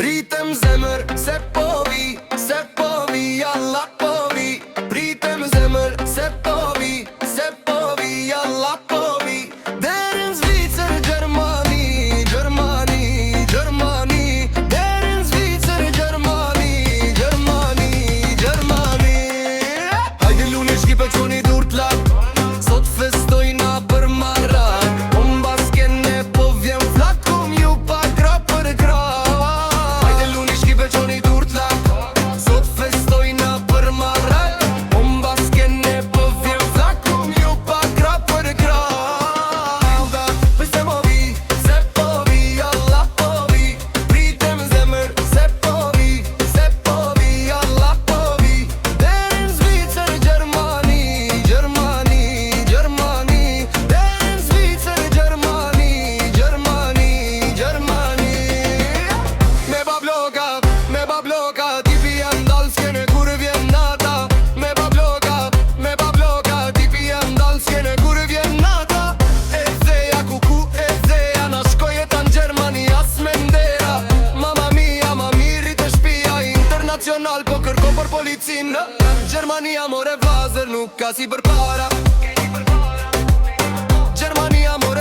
Pritem zemër, se po vi, Allah po vi. Pritem zemër, se po vi, Allah po vi. Deri në Zvicër, Gjermani, Gjermani, Gjermani. Deri në Zvicër, Gjermani, Gjermani, Gjermani. Hajde luni shqipe qoni dur t'lak, sot festojna për marak. Unë baskene po vjen flakum ju pa gra për gra. Hajde luni shqipe qoni dur t'lak, sot festojna për marak. Unë baskene po vjen flakum ju pa gra për gra. Peste mo vi, se po vi, Allah po vi. Pritem zemër, se po vi, Allah po vi. Deri në Zvicër, Gjermani, Gjermani, Gjermani. Deri në Zvicër, Gjermani, Gjermani, Gjermani. Me ba bloka, tipi jam dal s'kene kur vjen nata. Me ba bloka, tipi jam dal s'kene kur vjen nata. E theja kuku, e theja na shkoje ta në Gjermani as me ndera. Mama mia, ma mirit e shpia internacional po kërko për policin. Gjermania more vazër nuk ka si për para. Gjermania more